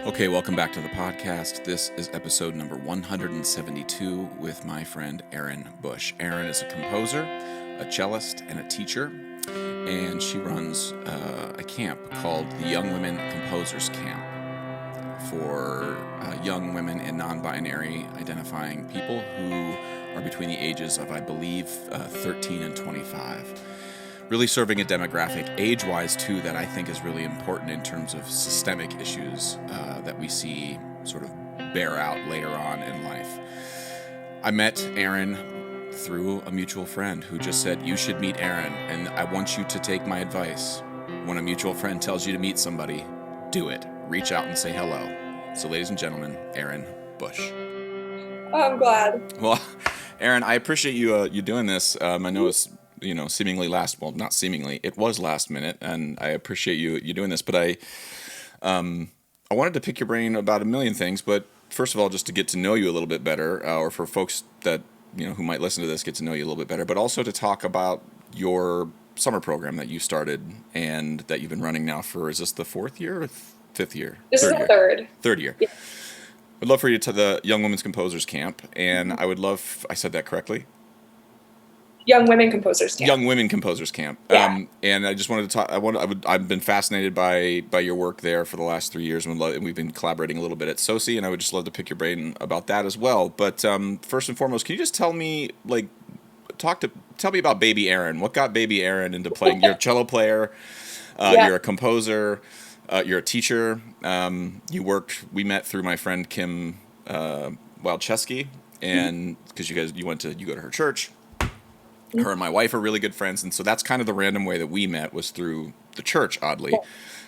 Okay, welcome back to the podcast. This is episode number 172 with my friend Erin Busch. Erin is a composer, a cellist, and a teacher, and she runs a camp called the Young Women Composers Camp for young women and non-binary identifying people who are between the ages of, I believe, 13 and 25. Really serving a demographic, age-wise too, that I think is really important in terms of systemic issues that we see sort of bear out later on in life. I met Erin through a mutual friend who just said, you should meet Erin, and I want you to take my advice. When a mutual friend tells you to meet somebody, do it. Reach out and say hello. So ladies and gentlemen, Erin Busch. Oh, I'm glad. Well, Erin, I appreciate you doing this. I know it's seemingly not seemingly, it was last minute, and I appreciate you doing this, but I wanted to pick your brain about a million things, but first of all, just to get to know you a little bit better, or for folks that, who might listen to this, get to know you a little bit better, but also to talk about your summer program that you started and that you've been running now for, is this the fourth year or fifth year? This is the third. Third year. Yeah. I'd love for you to the Young Women's Composers Camp, and I would love, I said that correctly? Young Women Composers Camp. Young Women Composers Camp. Yeah. And I just wanted to talk. I've been fascinated by your work there for the last 3 years, and we've been collaborating a little bit at SOCI, and I would just love to pick your brain about that as well. But first and foremost, can you just tell me, tell me about Baby Erin? What got Baby Erin into playing? You're a cello player. You're a composer. You're a teacher. We met through my friend Kim Wildcheski, and because you go to her church. Her and my wife are really good friends, and so that's kind of the random way that we met, was through the church, oddly.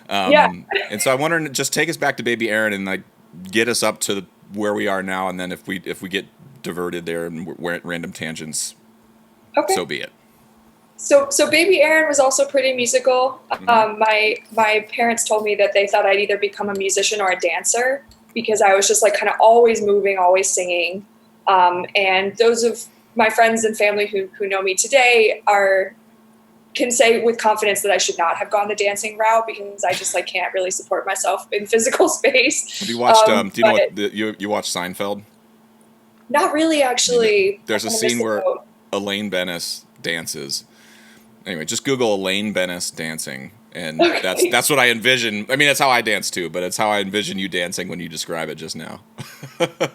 And so I wonder, just take us back to Baby Erin and get us up to where we are now, and then if we get diverted there and we're at random tangents, okay, so be it. So Baby Erin was also pretty musical. Mm-hmm. My parents told me that they thought I'd either become a musician or a dancer, because I was just kind of always moving, always singing. And those of my friends and family who know me today can say with confidence that I should not have gone the dancing route, because I just can't really support myself in physical space. Have you watched? Do you know what you watched Seinfeld? Not really, actually. There's a scene where Elaine Bennis dances. Anyway, just Google Elaine Bennis dancing, and okay. That's what I envision. I mean, that's how I dance too, but it's how I envision you dancing when you describe it just now.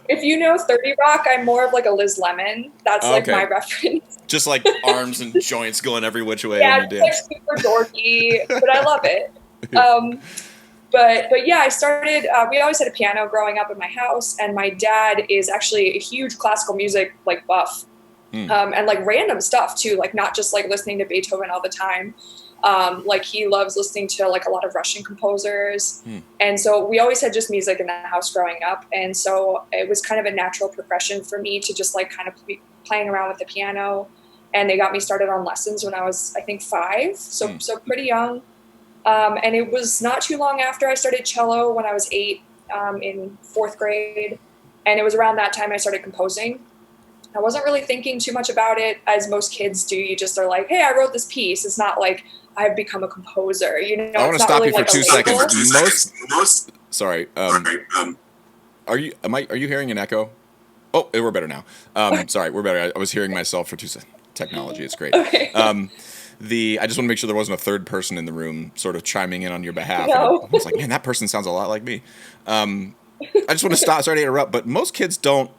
If you know 30 Rock, I'm more of a Liz Lemon. That's my reference. Just arms and joints going every which way when you dance. Yeah, super dorky, but I love it. But yeah, I started, we always had a piano growing up in my house, and my dad is actually a huge classical music buff. And random stuff too, not just listening to Beethoven all the time. He loves listening to a lot of Russian composers. And so we always had just music in the house growing up. And so it was kind of a natural progression for me to just kind of be playing around with the piano. And they got me started on lessons when I was, I think, 5. So pretty young. And it was not too long after I started cello when I was 8, in 4th grade. And it was around that time I started composing. I wasn't really thinking too much about it, as most kids do. You just are hey, I wrote this piece. It's not I've become a composer. I want to stop you for 2 seconds. Sorry. Are you hearing an echo? Oh, we're better now. Sorry, we're better. I was hearing myself for 2 seconds. Technology, it's great. Okay. I just want to make sure there wasn't a third person in the room sort of chiming in on your behalf. No. I was like, man, that person sounds a lot like me. I just want to stop. Sorry to interrupt, but most kids don't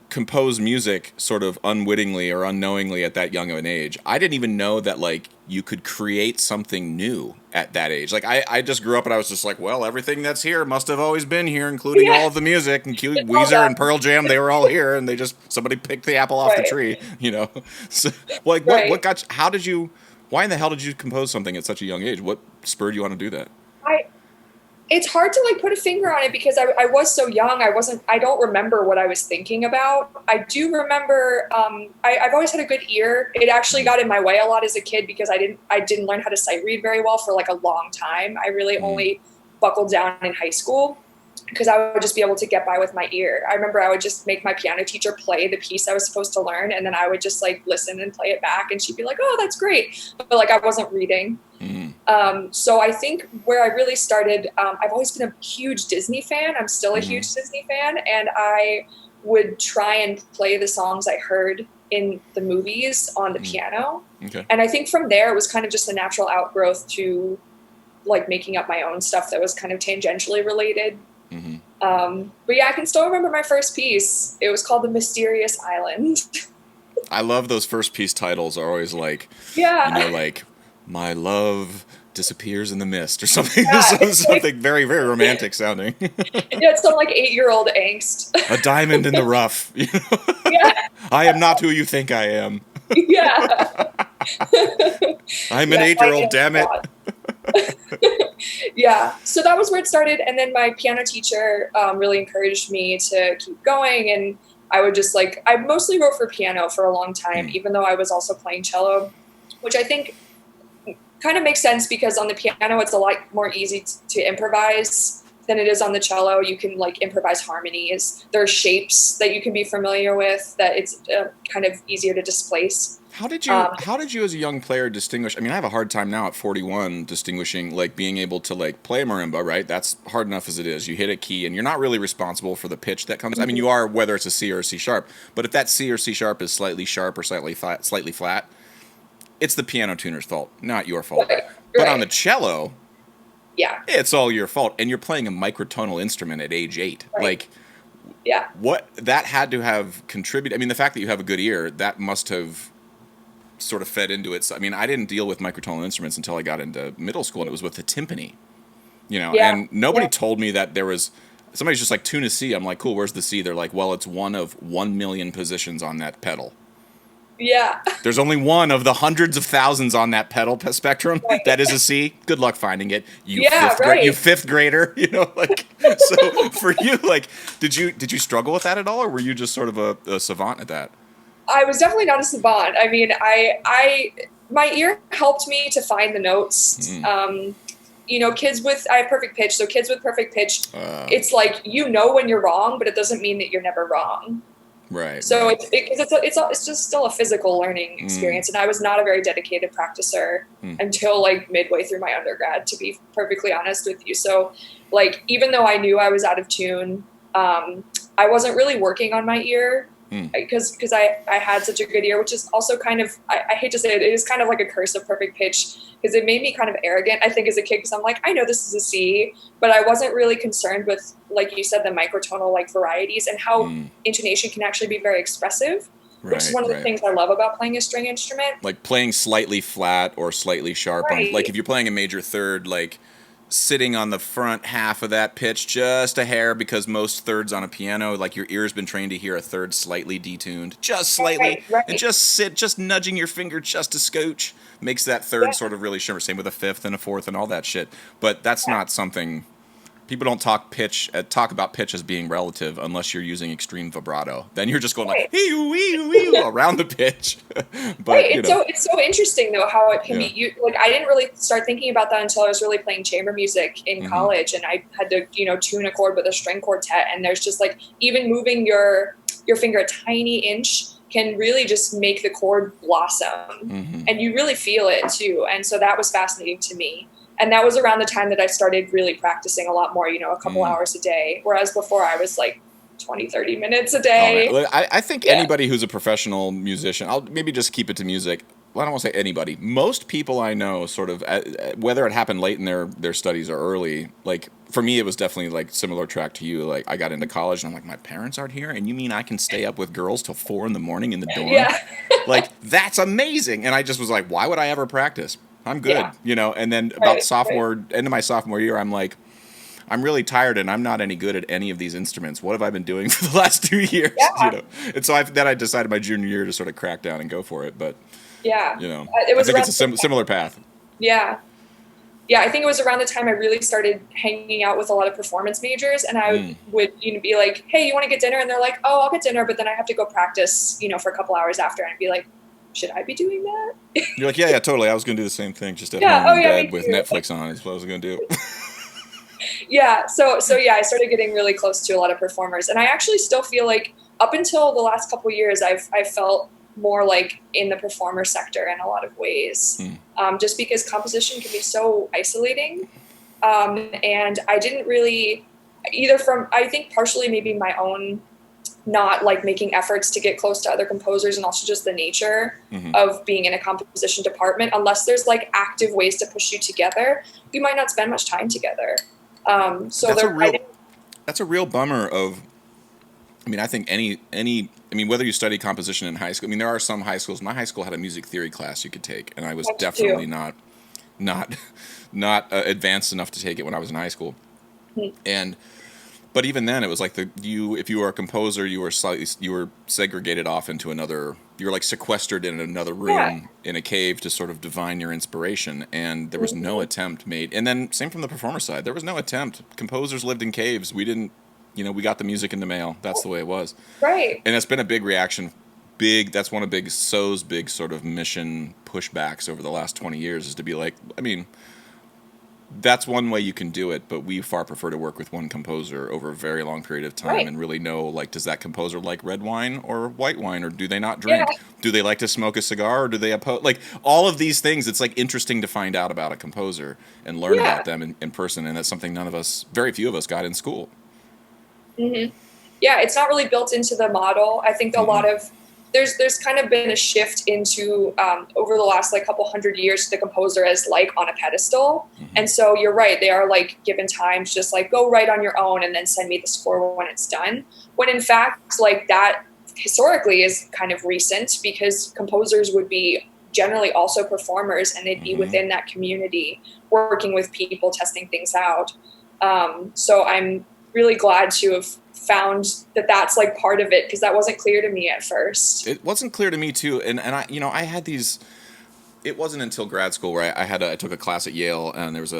compose music sort of unwittingly or unknowingly at that young of an age. I didn't even know that you could create something new at that age. I just grew up and I was just well, everything that's here must have always been here, including all of the music, and Weezer and Pearl Jam, they were all here, and somebody picked the apple off the tree, So what got you, why in the hell did you compose something at such a young age? What spurred you on to do that? It's hard to put a finger on it, because I was so young. I don't remember what I was thinking about. I do remember, I've always had a good ear. It actually got in my way a lot as a kid, because I didn't learn how to sight read very well for a long time. I really only buckled down in high school, because I would just be able to get by with my ear. I remember I would just make my piano teacher play the piece I was supposed to learn, and then I would just listen and play it back, and she'd be like, oh, that's great. But I wasn't reading. So I think where I really started, I've always been a huge Disney fan. I'm still a huge Disney fan, and I would try and play the songs I heard in the movies on the piano. Okay. And I think from there, it was kind of just a natural outgrowth to like making up my own stuff that was kind of tangentially related. But yeah, I can still remember my first piece. It was called The Mysterious Island. I love those first piece titles are always like, Yeah. you know, like my love disappears in the mist or something. Yeah, something very, very romantic sounding. Yeah, it's some like 8-year-old angst. A diamond in the rough. You know? Yeah. I am not who you think I am. Yeah. I'm an 8-year-old, damn it. Yeah, so that was where it started, and then my piano teacher really encouraged me to keep going, and I would just like, I mostly wrote for piano for a long time, even though I was also playing cello, which I think kind of makes sense because on the piano it's a lot more easy to improvise than it is on the cello. You can like improvise harmonies. There are shapes that you can be familiar with that it's kind of easier to displace. How did you as a young player distinguish? I mean, I have a hard time now at 41 distinguishing like being able to like play marimba, right? That's hard enough as it is. You hit a key and you're not really responsible for the pitch that comes. I mean, you are whether it's a C or a C sharp, but if that C or C sharp is slightly sharp or slightly flat, it's the piano tuner's fault, not your fault. Right. But on the cello, yeah, it's all your fault, and you're playing a microtonal instrument at age 8. Right. Like, yeah, what that had to have contributed. I mean, the fact that you have a good ear, that must have sort of fed into it. So, I mean, I didn't deal with microtonal instruments until I got into middle school, and it was with the timpani, you know, and nobody told me that there was, somebody's just like, tune a C. I'm like, cool, where's the C? They're like, well, it's one of 1 million positions on that pedal. Yeah. There's only one of the hundreds of thousands on that pedal spectrum that is a C. Good luck finding it. You fifth grader, you know, like, so for you, like, did you struggle with that at all, or were you just sort of a savant at that? I was definitely not a savant. I mean, my ear helped me to find the notes. You know, I have perfect pitch, so kids with perfect pitch, it's like, you know when you're wrong, but it doesn't mean that you're never wrong. Right. So it's just still a physical learning experience, and I was not a very dedicated practicer until like midway through my undergrad, to be perfectly honest with you. So, like, even though I knew I was out of tune, I wasn't really working on my ear because I had such a good ear, which is also kind of, I hate to say it, it is kind of like a curse of perfect pitch, because it made me kind of arrogant, I think, as a kid, because I'm like, I know this is a C, but I wasn't really concerned with, like you said, the microtonal like varieties and how intonation can actually be very expressive, which is one of the things I love about playing a string instrument. Like playing slightly flat or slightly sharp. Right. Like if you're playing a major third, like sitting on the front half of that pitch just a hair, because most thirds on a piano, like your ear's been trained to hear a third slightly detuned, just slightly, and just nudging your finger just a scooch makes that third sort of really shimmer. Same with a fifth and a fourth and all that shit. But that's not something. People don't talk about pitch as being relative unless you're using extreme vibrato. Then you're just going like around the pitch. But it's so interesting though how it can be used. Like, I didn't really start thinking about that until I was really playing chamber music in college, and I had to tune a chord with a string quartet. And there's just like, even moving your finger a tiny inch can really just make the chord blossom, and you really feel it too. And so that was fascinating to me. And that was around the time that I started really practicing a lot more, a couple hours a day. Whereas before I was like 20, 30 minutes a day. Oh, I think anybody who's a professional musician, I'll maybe just keep it to music. Well, I don't want to say anybody. Most people I know, sort of, whether it happened late in their studies or early, like for me, it was definitely like similar track to you. Like I got into college and I'm like, my parents aren't here, and you mean I can stay up with girls till 4 a.m. in the dorm? Yeah. Like, that's amazing. And I just was like, why would I ever practice? I'm good, and then about end of my sophomore year, I'm like, I'm really tired and I'm not any good at any of these instruments. What have I been doing for the last 2 years? Yeah. And so I decided my junior year to sort of crack down and go for it. But it was I think it's a similar path. Yeah. Yeah, I think it was around the time I really started hanging out with a lot of performance majors, and I would be like, hey, you want to get dinner? And they're like, oh, I'll get dinner, but then I have to go practice, for a couple hours after. And I'd be like, should I be doing that? You're like, yeah, totally. I was going to do the same thing, just at home in bed with Netflix on is what I was going to do. Yeah. So I started getting really close to a lot of performers, and I actually still feel like up until the last couple of years, I've felt more like in the performer sector in a lot of ways, just because composition can be so isolating. And I didn't really either from, I think partially maybe my own not like making efforts to get close to other composers, and also just the nature of being in a composition department. Unless there's like active ways to push you together, you might not spend much time together. That's a real bummer of, I mean, I think whether you study composition in high school, I mean, there are some high schools. My high school had a music theory class you could take, and I was definitely not advanced enough to take it when I was in high school. But even then, it was like if you were a composer, you were segregated off into another. You were like sequestered in another room in a cave to sort of divine your inspiration, and there was no attempt made. And then same from the performer side, there was no attempt. Composers lived in caves. We didn't, we got the music in the mail. That's the way it was. Right. And it's been a big reaction. That's one of SO's big sort of mission pushbacks over the last 20 years is to be like, I mean, that's one way you can do it, but we far prefer to work with one composer over a very long period of time and really know, like, does that composer like red wine or white wine, or do they not drink? Yeah. Do they like to smoke a cigar, or do they oppose? Like, all of these things, it's, like, interesting to find out about a composer and learn about them in person, and that's something very few of us got in school. Mm-hmm. Yeah, it's not really built into the model. I think a lot of there's kind of been a shift into over the last like couple hundred years, the composer as like on a pedestal. And so you're right, they are like given time to just like go write on your own and then send me the score when it's done. When in fact, like that historically is kind of recent, because composers would be generally also performers, and they'd be within that community working with people, testing things out. So I'm really glad to have found that that's like part of it, because that wasn't clear to me at first. It wasn't clear to me too, and I I had these. It wasn't until grad school where I took a class at Yale, and there was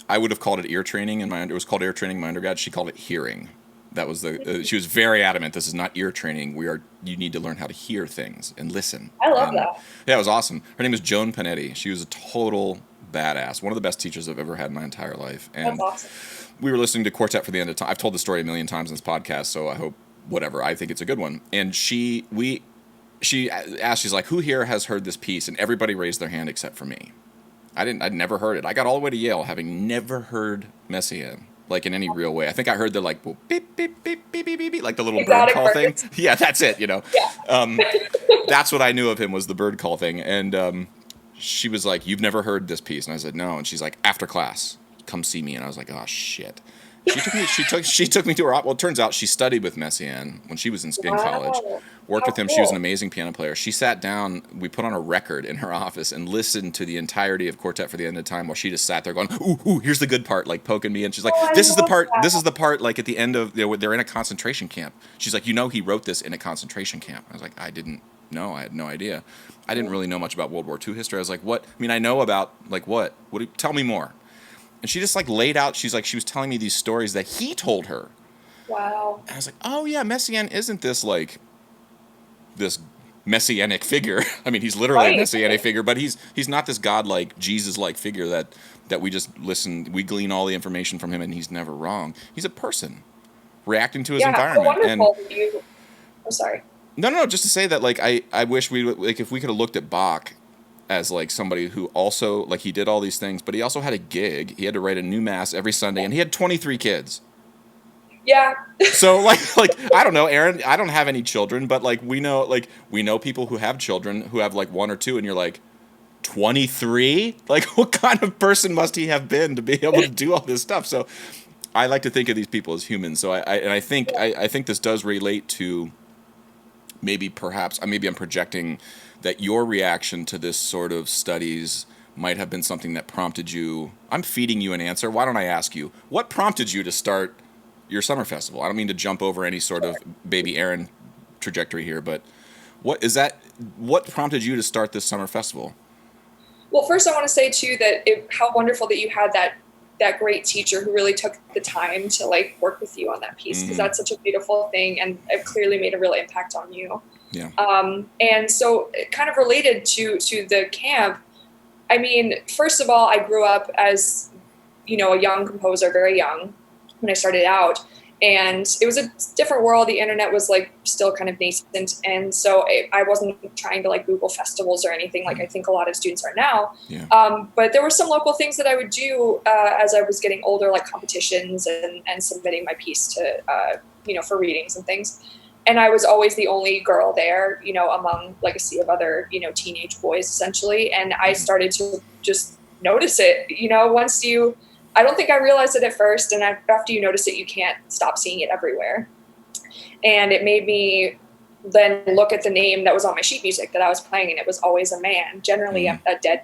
I would have called it ear training it was called ear training in my undergrad. She called it hearing. That was she was very adamant. This is not ear training. You need to learn how to hear things and listen. I love that. Yeah, it was awesome. Her name is Joan Panetti. She was a total badass. One of the best teachers I've ever had in my entire life. And that's awesome. We were listening to Quartet for the End of Time. I've told the story a million times in this podcast, so I hope I think it's a good one. And she asked, she's like, who here has heard this piece? And everybody raised their hand except for me. I'd never heard it. I got all the way to Yale having never heard Messiaen, like in any real way. I think I heard the like beep beep beep beep beep beep, like the little bird call thing. Yeah, that's it. Yeah. That's what I knew of him, was the bird call thing. And she was like, "You've never heard this piece?" And I said, "No." And she's like, "After class, come see me." And I was like, "Oh shit." She took me to her. Well, it turns out she studied with Messiaen when she was in college. Worked with him. Cool. She was an amazing piano player. She sat down. We put on a record in her office and listened to the entirety of Quartet for the End of Time, while she just sat there going, "Ooh, here's the good part," like poking me. And she's like, "This is the part. That. This is the part. Like at the end of they're in a concentration camp." She's like, he wrote this in a concentration camp. I was like, I didn't know. I had no idea. I didn't really know much about World War II history. I was like, what? I mean, I know about like what? Tell me more. And she just like laid out, she was telling me these stories that he told her. Wow. And I was like, oh yeah, Messiaen isn't this like this messianic figure. I mean, he's literally a messianic figure, but he's not this godlike, Jesus-like figure that we just we glean all the information from him and he's never wrong. He's a person reacting to his environment. Wonderful. I'm sorry. No, just to say that like I wish if we could have looked at Bach as like somebody who also like he did all these things, but he also had a gig. He had to write a new mass every Sunday, and he had 23 kids. Yeah. So like I don't know, Erin. I don't have any children, but like we know people who have children who have like one or two, and you're like 23. Like what kind of person must he have been to be able to do all this stuff? So I like to think of these people as humans. So I think this does relate to maybe I'm projecting that your reaction to this sort of studies might have been something that prompted you. I'm feeding you an answer. Why don't I ask you, what prompted you to start your summer festival? I don't mean to jump over any sort of baby Erin trajectory here, but what prompted you to start this summer festival? Well, first I want to say too that how wonderful that you had that great teacher who really took the time to like work with you on that piece, because that's such a beautiful thing, and it clearly made a real impact on you. Yeah. And so it kind of related to the camp. I mean, first of all, I grew up as, a young composer, very young when I started out. And it was a different world. The internet was like still kind of nascent. And so I wasn't trying to like Google festivals or anything like I think a lot of students are now. Yeah. But there were some local things that I would do as I was getting older, like competitions and submitting my piece to, for readings and things. And I was always the only girl there, among like a sea of other, teenage boys essentially. And I started to just notice it, I don't think I realized it at first. And after you notice it, you can't stop seeing it everywhere. And it made me then look at the name that was on my sheet music that I was playing, and it was always a man, generally a dead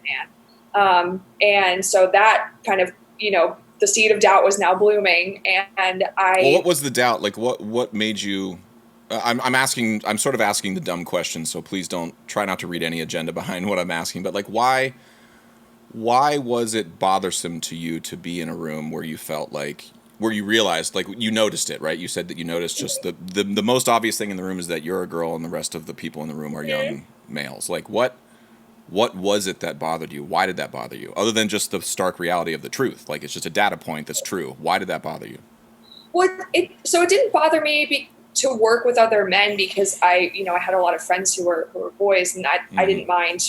man. And so that kind of, the seed of doubt was now blooming. And Well, what was the doubt? Like what made you, I'm sort of asking the dumb questions, so please don't try not to read any agenda behind what I'm asking, but like why was it bothersome to you to be in a room where you felt like, where you realized, like you noticed it, right? You said that you noticed just the most obvious thing in the room is that you're a girl and the rest of the people in the room are young males. Like what was it that bothered you? Why did that bother you? Other than just the stark reality of the truth. Like it's just a data point that's true. Why did that bother you? Well, it didn't bother me to work with other men because I had a lot of friends who were boys, and I didn't mind,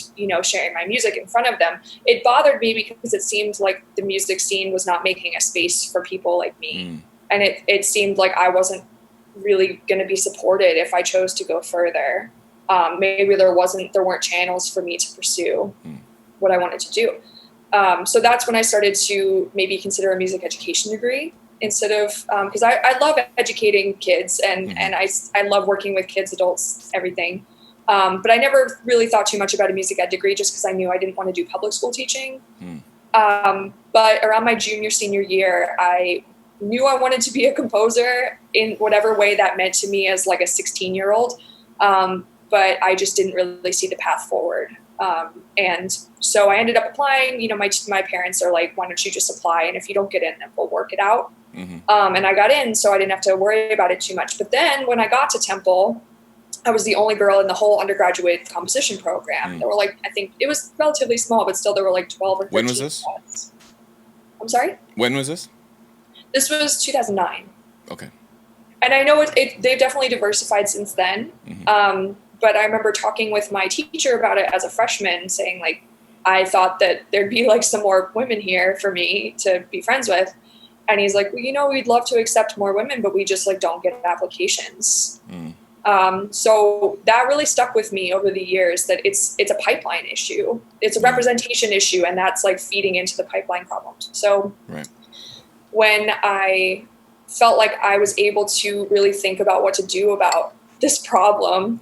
sharing my music in front of them. It bothered me because it seemed like the music scene was not making a space for people like me. And it seemed like I wasn't really going to be supported if I chose to go further. Maybe there weren't channels for me to pursue what I wanted to do. So that's when I started to maybe consider a music education degree instead of, because I love educating kids and I love working with kids, adults, everything. But I never really thought too much about a music ed degree just because I knew I didn't want to do public school teaching. But around my junior, senior year, I knew I wanted to be a composer in whatever way that meant to me as like a 16-year-old. But I just didn't really see the path forward. And so I ended up applying. My parents are like, why don't you just apply? And if you don't get in, then we'll work it out. And I got in, so I didn't have to worry about it too much. But then when I got to Temple, I was the only girl in the whole undergraduate composition program. There were like, I think it was relatively small, but still there were like 12 or 13. When was this? Spots. I'm sorry? When was this? This was 2009. Okay. And I know they've definitely diversified since then. But I remember talking with my teacher about it as a freshman, saying like, I thought that there'd be like some more women here for me to be friends with. And he's like, well, we'd love to accept more women, but we just like don't get applications. So that really stuck with me over the years, that it's a pipeline issue. It's a representation issue, and that's like feeding into the pipeline problems. So when I felt like I was able to really think about what to do about this problem,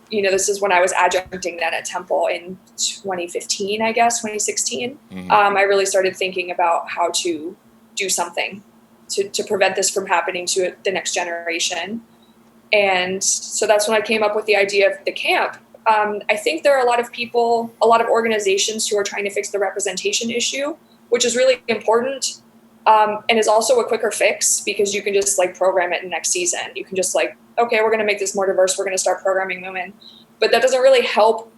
this is when I was adjuncting then at Temple in 2015, I guess, 2016. I really started thinking about how to do something to prevent this from happening to the next generation. And so that's when I came up with the idea of the camp. I think there are a lot of people, a lot of organizations who are trying to fix the representation issue, which is really important. And is also a quicker fix because you can just like program it in next season. You can just like, okay, we're going to make this more diverse. We're going to start programming women. But that doesn't really help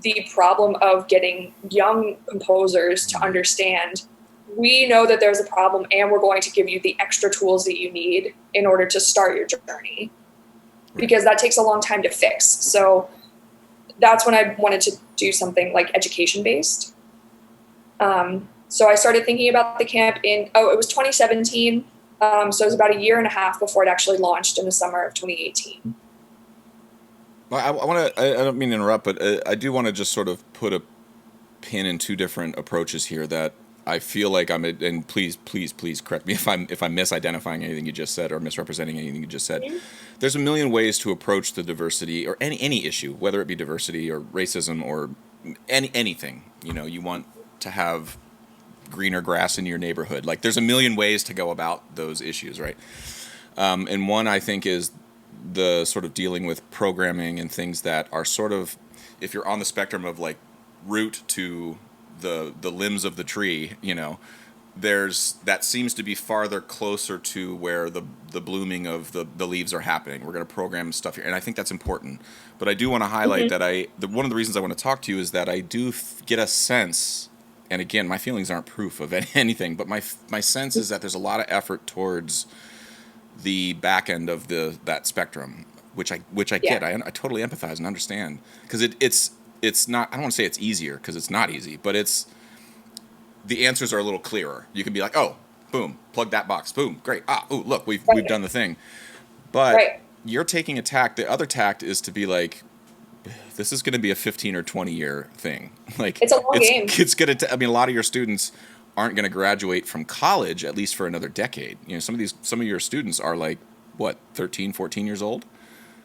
the problem of getting young composers to understand, we know that there's a problem and we're going to give you the extra tools that you need in order to start your journey, because that takes a long time to fix. So that's when I wanted to do something like education based. So I started thinking about the camp it was 2017. So it was about a year and a half before it actually launched in the summer of 2018. Well, I don't mean to interrupt, but I do want to just sort of put a pin in two different approaches here that I feel like and please correct me if I'm misidentifying anything you just said or misrepresenting anything you just said. There's a million ways to approach the diversity or any issue, whether it be diversity or racism or anything. You want to have greener grass in your neighborhood. Like there's a million ways to go about those issues, right? And one I think is the sort of dealing with programming and things that are sort of, if you're on the spectrum of like root to the limbs of the tree, that seems to be farther closer to where the blooming of the leaves are happening. We're going to program stuff here, and I think that's important. But I do want to highlight that one of the reasons I want to talk to you is that I do get a sense. And again, my feelings aren't proof of anything, but my sense is that there's a lot of effort towards the back end of that spectrum, which I get. I totally empathize and understand, because it's not. I don't want to say it's easier, because it's not easy, but the answers are a little clearer. You can be like, oh, boom, plug that box, boom, great. Oh, look, we've done the thing. But you're taking a tact. The other tact is to be like, this is going to be a 15 or 20 year thing. Like, it's a long game. It's going to. I mean, a lot of your students aren't going to graduate from college at least for another decade. You know, some of your students are like, what, 13, 14 years old?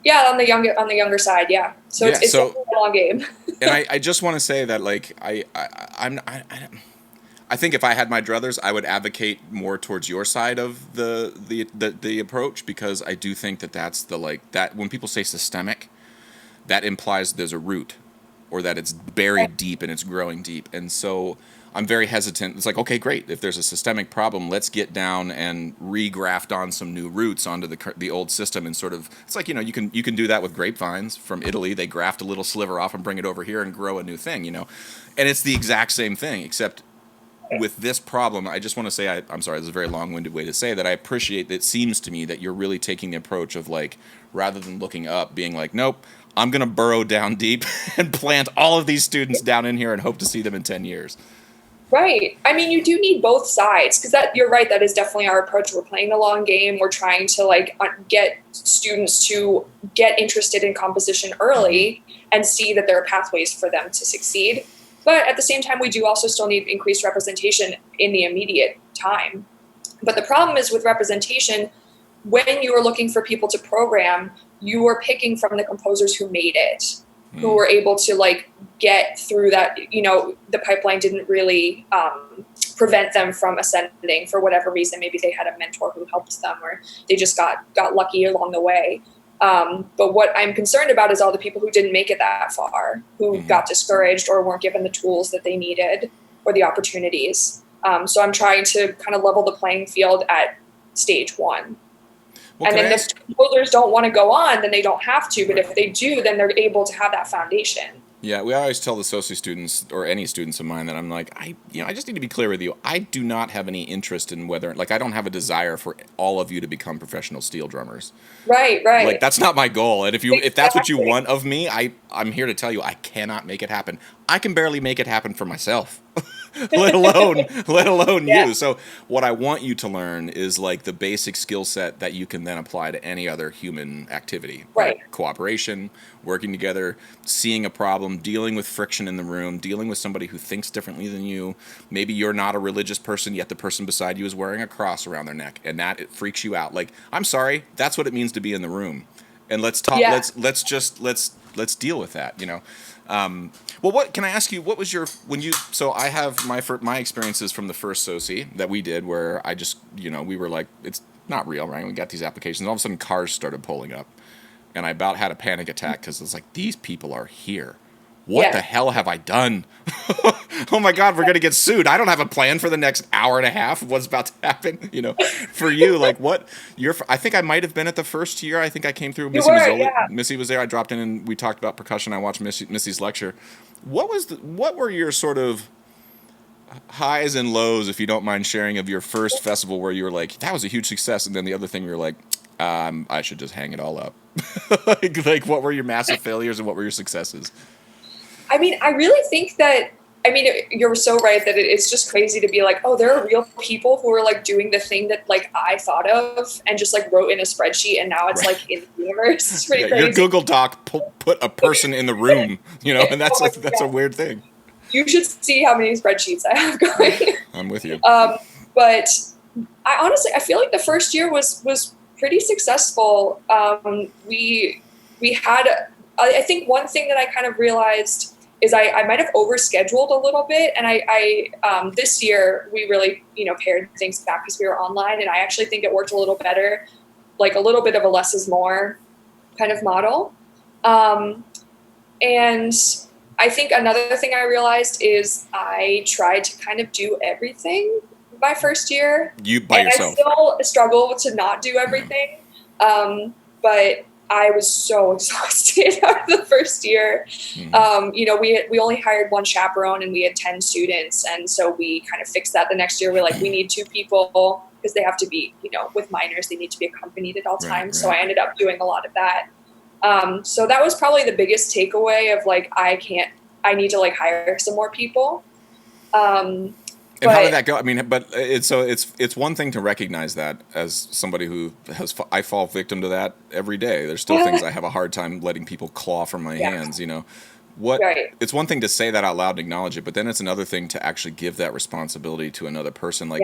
Yeah, on the younger side, yeah. So it's a long game. And I just want to say that, like, I think if I had my druthers, I would advocate more towards your side of the approach, because I do think that's that when people say systemic, that implies there's a root, or that it's buried deep and it's growing deep. And so I'm very hesitant. It's like, okay, great. If there's a systemic problem, let's get down and regraft on some new roots onto the old system, and sort of, it's like, you know, you can do that with grapevines from Italy. They graft a little sliver off and bring it over here and grow a new thing, you know. And it's the exact same thing, except with this problem, I just want to say, I'm sorry, this is a very long-winded way to say that I appreciate that. It seems to me that you're really taking the approach of, like, rather than looking up, being like, nope, I'm going to burrow down deep and plant all of these students down in here and hope to see them in 10 years. Right. I mean, you do need both sides, because you're right. That is definitely our approach. We're playing the long game. We're trying to, like, get students to get interested in composition early and see that there are pathways for them to succeed. But at the same time, we do also still need increased representation in the immediate time. But the problem is with representation, when you are looking for people to program, you are picking from the composers who made it, who were able to, like, get through that. You know, the pipeline didn't really prevent them from ascending for whatever reason. Maybe they had a mentor who helped them, or they just got lucky along the way. But what I'm concerned about is all the people who didn't make it that far, who got discouraged or weren't given the tools that they needed or the opportunities. So I'm trying to kind of level the playing field at stage one. Well, and then if composers don't want to go on, then they don't have to. But if they do, then they're able to have that foundation. Yeah, we always tell the soci students, or any students of mine, that I'm like, I just need to be clear with you. I do not have any interest in whether, like, I don't have a desire for all of you to become professional steel drummers. Right. Like, that's not my goal. And if that's what you want of me, I'm here to tell you I cannot make it happen. I can barely make it happen for myself. let alone you. So what I want you to learn is, like, the basic skill set that you can then apply to any other human activity. Right. Like cooperation, working together, seeing a problem, dealing with friction in the room, dealing with somebody who thinks differently than you. Maybe you're not a religious person, yet the person beside you is wearing a cross around their neck, and that, it freaks you out. Like, I'm sorry, that's what it means to be in the room. And let's talk. Yeah. Let's deal with that. You know. Well, what can I ask you? What was your So I have my experiences from the first soci that we did, where I just, we were like, it's not real, right? We got these applications. All of a sudden, cars started pulling up, and I about had a panic attack, because it's like, these people are here. What the hell have I done? Oh my God, we're gonna get sued. I don't have a plan for the next hour and a half of what's about to happen. For you, like, what I think I might have been at the first year. I think I came through. Missy was there. I dropped in and we talked about percussion. I watched Missy's lecture. What were your sort of highs and lows, if you don't mind sharing, of your first festival where you were like, that was a huge success, and then the other thing you were like, I should just hang it all up? like what were your massive failures and what were your successes? I mean, I really think that, you're so right that it's just crazy to be like, oh, there are real people who are, like, doing the thing that, like, I thought of and just, like, wrote in a spreadsheet, and now it's like in the universe. It's pretty crazy. Your Google Doc put a person in the room, and that's a weird thing. You should see how many spreadsheets I have going. I'm with you. But I honestly feel like the first year was pretty successful. We had, I think one thing that I kind of realized is I might have overscheduled a little bit. And I this year we really, pared things back because we were online. And I actually think it worked a little better, like a little bit of a less is more kind of model. And I think another thing I realized is I tried to kind of do everything my first year. By yourself. I still struggle to not do everything. But I was so exhausted after the first year. We only hired one chaperone and we had 10 students. And so we kind of fixed that the next year. We're like, we need 2 people because they have to be, with minors, they need to be accompanied at all times. So Right. I ended up doing a lot of that. So that was probably the biggest takeaway of like, I need to like hire some more people. And how did that go? I mean, but it's one thing to recognize that as somebody who I fall victim to that every day. There's still things I have a hard time letting people claw from my hands, Right. It's one thing to say that out loud and acknowledge it, but then it's another thing to actually give that responsibility to another person. Like,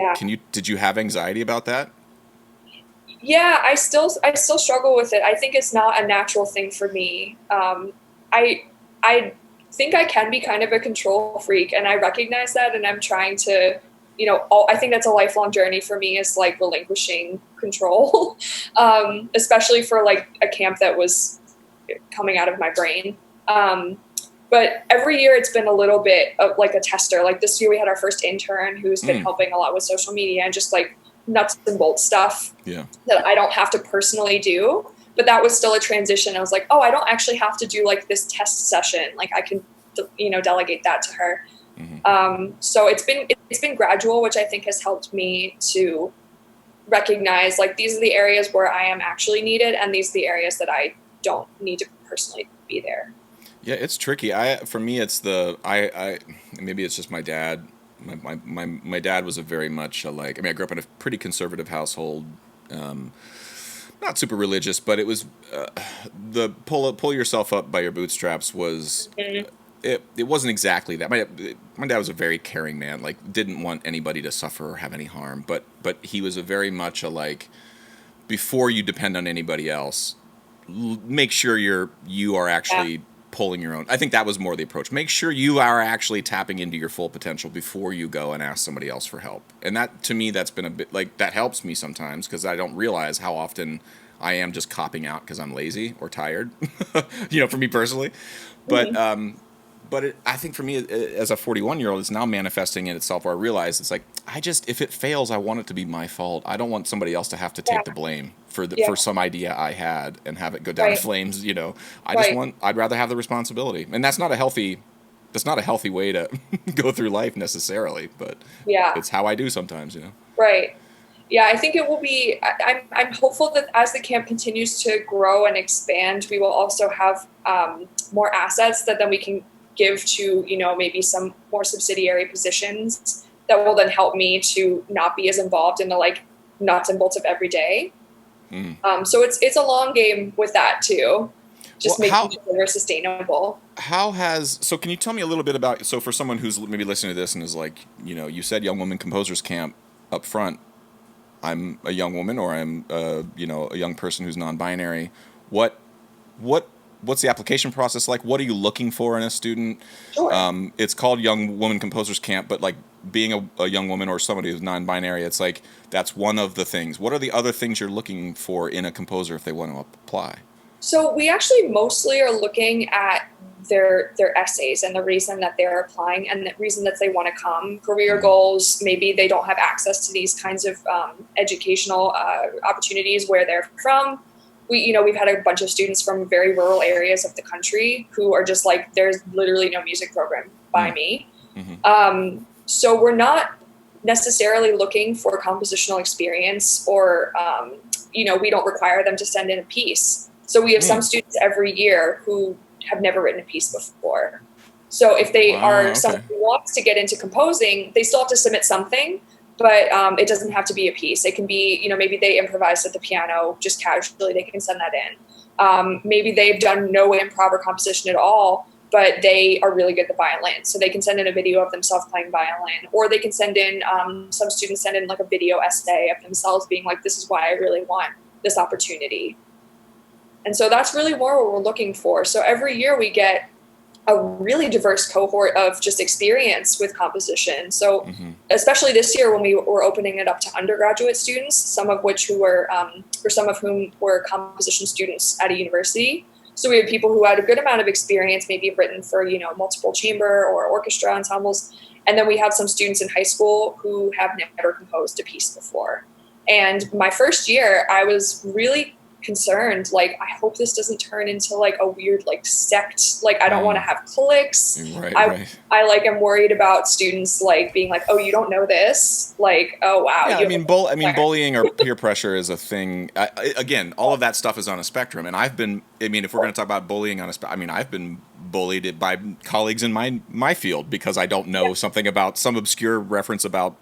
did you have anxiety about that? Yeah, I still struggle with it. I think it's not a natural thing for me. I think I can be kind of a control freak, and I recognize that, and I'm trying to, I think that's a lifelong journey for me, is like relinquishing control, especially for like a camp that was coming out of my brain. But every year it's been a little bit of like a tester. Like this year we had our first intern who's been helping a lot with social media and just like nuts and bolts stuff that I don't have to personally do. But that was still a transition. I was like, oh, I don't actually have to do like this test session. Like I can, delegate that to her. So it's been gradual, which I think has helped me to recognize like these are the areas where I am actually needed, and these are the areas that I don't need to personally be there. Yeah, it's tricky. For me, it's maybe it's just my dad. My dad was a very much I grew up in a pretty conservative household, not super religious, but it was the pull yourself up by your bootstraps was. It wasn't exactly that. My dad was a very caring man. Like, didn't want anybody to suffer or have any harm. But he was a very much before you depend on anybody else, make sure you are actually pulling your own. I think that was more the approach. Make sure you are actually tapping into your full potential before you go and ask somebody else for help. And that, to me, that's been a bit that helps me sometimes, because I don't realize how often I am just copping out because I'm lazy or tired. For me personally, but. I think for me, as a 41-year-old, it's now manifesting in itself where I realize it's like, if it fails, I want it to be my fault. I don't want somebody else to have to take the blame for some idea I had and have it go down in flames. I'd rather have the responsibility. And that's not a healthy way to go through life necessarily, but it's how I do sometimes, Right. Yeah, I think it will be, I'm hopeful that as the camp continues to grow and expand, we will also have more assets that then we can give to, maybe some more subsidiary positions that will then help me to not be as involved in the like nuts and bolts of every day. So it's a long game with that too. Just making sure we're sustainable. Can you tell me a little bit about, so for someone who's maybe listening to this and is like, you said Young Women Composers Camp up front, I'm a young woman, or I'm a young person who's non-binary. What's the application process like? What are you looking for in a student? Sure. It's called Young Woman Composers Camp, but like being a young woman or somebody who's non-binary, it's like that's one of the things. What are the other things you're looking for in a composer if they want to apply? So we actually mostly are looking at their essays and the reason that they're applying and the reason that they want to come. Career goals, maybe they don't have access to these kinds of educational opportunities where they're from. We've had a bunch of students from very rural areas of the country who are just like, there's literally no music program by me. So we're not necessarily looking for compositional experience or, we don't require them to send in a piece. So we have some students every year who have never written a piece before. So if they are someone who wants to get into composing, they still have to submit something. But it doesn't have to be a piece. It can be, maybe they improvised at the piano just casually. They can send that in. Maybe they've done no improv or composition at all, but they are really good at the violin. So they can send in a video of themselves playing violin. Or they can send in, some students send in like a video essay of themselves being like, this is why I really want this opportunity. And so that's really more what we're looking for. So every year we get a really diverse cohort of just experience with composition. So especially this year when we were opening it up to undergraduate students, some of whom were composition students at a university. So we had people who had a good amount of experience, maybe written for, multiple chamber or orchestra ensembles. And then we have some students in high school who have never composed a piece before. And my first year, I was really concerned. Like, I hope this doesn't turn into like a weird like sect. Like, I don't want to have cliques. Right, I right. I like am worried about students like being like, oh, you don't know this. Like, oh wow. Yeah, You I mean, bullying or peer pressure is a thing. Again, all of that stuff is on a spectrum, and I've been. I mean, if we're going to talk about bullying on a spectrum, I mean, I've been bullied by colleagues in my field because I don't know something about some obscure reference about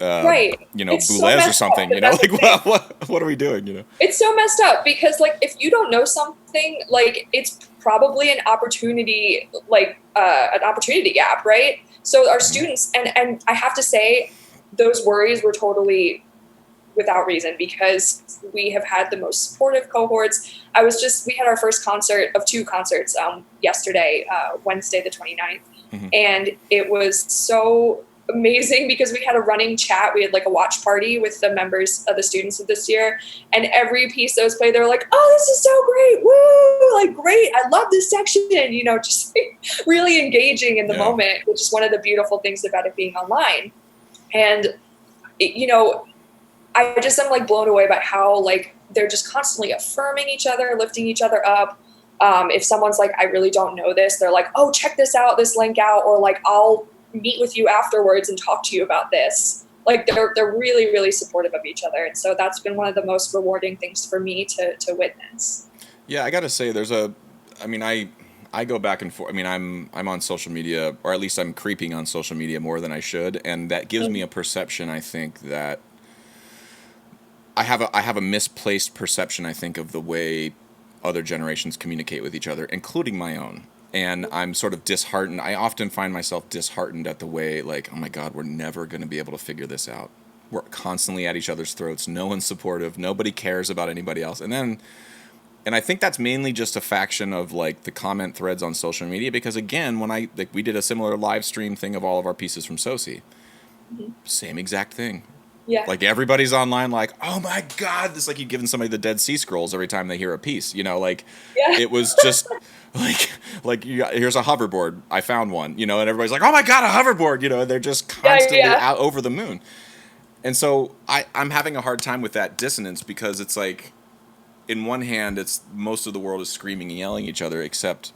Right. It's so Boulez or messed up, something. but Like that's the thing. what are we doing? It's so messed up because like if you don't know something, like it's probably an opportunity, like an opportunity gap, right? So our students, and I have to say, those worries were totally without reason because we have had the most supportive cohorts. We had our first concert of 2 concerts yesterday, Wednesday the 29th. And it was so amazing because we had a running chat. We had like a watch party with the members of the students of this year, and every piece that was played, they were like, oh, this is so great. Woo, like great. I love this section, just like, really engaging in the moment, which is one of the beautiful things about it being online. And, I just am like blown away by how like they're just constantly affirming each other, lifting each other up. If someone's like, I really don't know this, they're like, oh, check this out, this link out, or like, I'll meet with you afterwards and talk to you about this. Like they're really, really supportive of each other. And so that's been one of the most rewarding things for me to witness. Yeah, I got to say I go back and forth. I mean, I'm on social media, or at least I'm creeping on social media more than I should, and that gives me a perception, I think, that I have a misplaced perception, I think, of the way other generations communicate with each other, including my own. And I'm sort of disheartened. I often find myself disheartened at the way, like, oh my God, we're never going to be able to figure this out. We're constantly at each other's throats. No one's supportive. Nobody cares about anybody else. And I think that's mainly just a faction of like the comment threads on social media. Because again, when we did a similar live stream thing of all of our pieces from Soci, same exact thing. Yeah. Like everybody's online like, oh my God, this like you've given somebody the Dead Sea Scrolls every time they hear a piece, It was just here's a hoverboard. I found one, and everybody's like, oh my God, a hoverboard, and they're just constantly out over the moon. And so I'm having a hard time with that dissonance because it's like, in one hand, it's most of the world is screaming and yelling at each other, except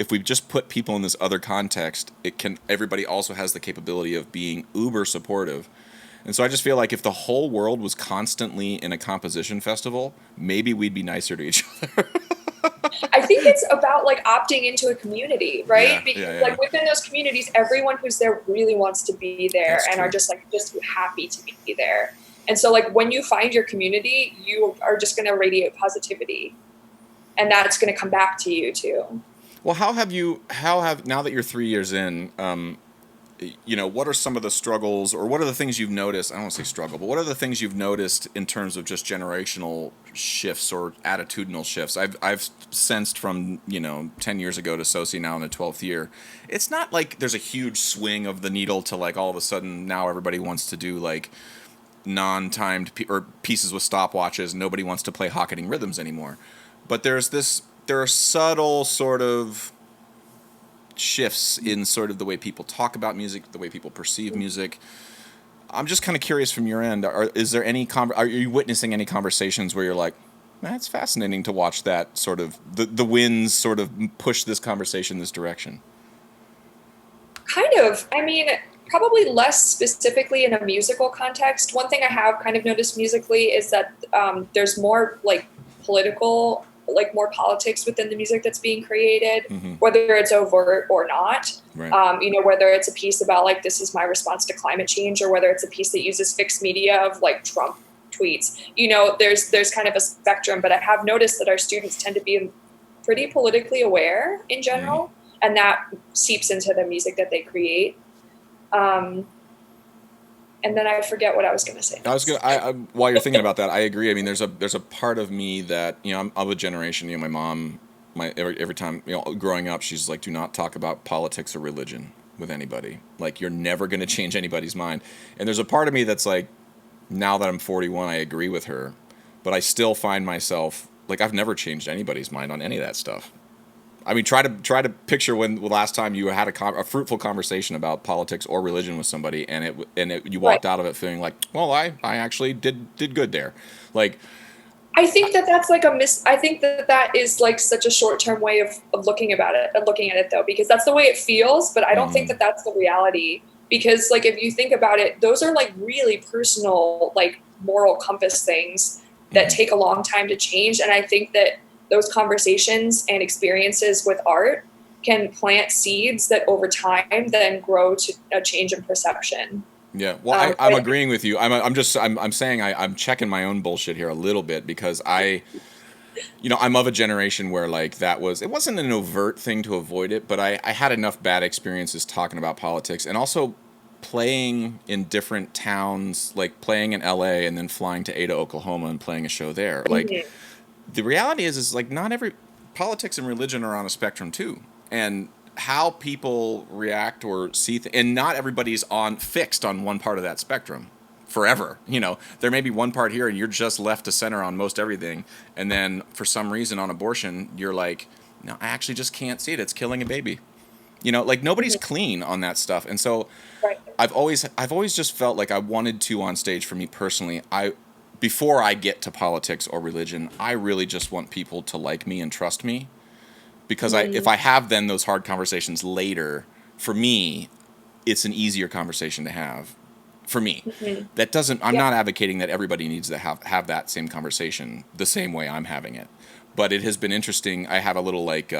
if we just put people in this other context, everybody also has the capability of being uber supportive. And so I just feel like if the whole world was constantly in a composition festival, maybe we'd be nicer to each other. I think it's about like opting into a community, right? Yeah, because like within those communities, everyone who's there really wants to be there. That's and true. are just happy to be there. And so like when you find your community, you are just going to radiate positivity, and that's going to come back to you too. Well, how have now that you're 3 years in, what are some of the struggles, or what are the things you've noticed? I don't want to say struggle, but what are the things you've noticed in terms of just generational shifts or attitudinal shifts? I've sensed from 10 years ago to Soci now in the 12th year, it's not like there's a huge swing of the needle to like all of a sudden now everybody wants to do like non-timed or pieces with stopwatches. Nobody wants to play Hocketing rhythms anymore, but there are subtle sort of shifts in sort of the way people talk about music, the way people perceive music. I'm just kind of curious from your end. Are you witnessing any conversations where you're like, that's fascinating to watch that sort of the winds sort of push this conversation this direction? Kind of. I mean, probably less specifically in a musical context. One thing I have kind of noticed musically is that there's more like more politics within the music that's being created, whether it's overt or not. Right. Whether it's a piece about like, this is my response to climate change, or whether it's a piece that uses fixed media of like Trump tweets. There's kind of a spectrum, but I have noticed that our students tend to be pretty politically aware in general, and that seeps into the music that they create. And then I forget what I was going to say. While you're thinking about that, I agree. I mean, there's a part of me that I'm of a generation. My mom, every time growing up, she's like, do not talk about politics or religion with anybody. Like, you're never going to change anybody's mind. And there's a part of me that's like, now that I'm 41, I agree with her, but I still find myself like I've never changed anybody's mind on any of that stuff. I mean, try to picture when the last time you had a fruitful conversation about politics or religion with somebody, and you walked out of it feeling like, well, I actually did good there. Like, I think that that's like I think that that is like such a short-term way of looking about it, of looking at it though, because that's the way it feels, but I don't think that that's the reality. Because like, if you think about it, those are like really personal, like moral compass things that take a long time to change. And I think that those conversations and experiences with art can plant seeds that over time then grow to a change in perception. Yeah, well, I'm agreeing with you. I'm saying I'm checking my own bullshit here a little bit because I'm of a generation where like it wasn't an overt thing to avoid it, but I had enough bad experiences talking about politics and also playing in different towns, like playing in LA and then flying to Ada, Oklahoma and playing a show there. Like the reality is like not every politics and religion are on a spectrum too. And how people react or see and not everybody's fixed on one part of that spectrum forever. There may be one part here and you're just left to center on most everything, and then for some reason on abortion you're like, no, I actually just can't see it, it's killing a baby. Like nobody's clean on that stuff. And so I've always just felt like I wanted to, on stage, for me personally, before I get to politics or religion, I really just want people to like me and trust me. Because if I have then those hard conversations later, for me, it's an easier conversation to have. For me, that doesn't. I'm not advocating that everybody needs to have that same conversation the same way I'm having it. But it has been interesting. I have a little like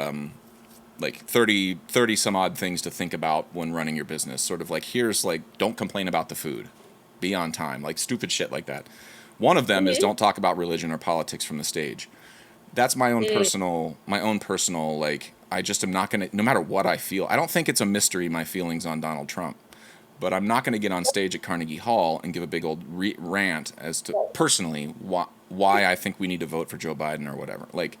30 some odd things to think about when running your business. Sort of like, here's like, don't complain about the food, be on time, like stupid shit like that. One of them is don't talk about religion or politics from the stage. That's my own personal, like, I just am not going to, no matter what I feel. I don't think it's a mystery, my feelings on Donald Trump, but I'm not going to get on stage at Carnegie Hall and give a big old rant as to personally why I think we need to vote for Joe Biden or whatever. Like,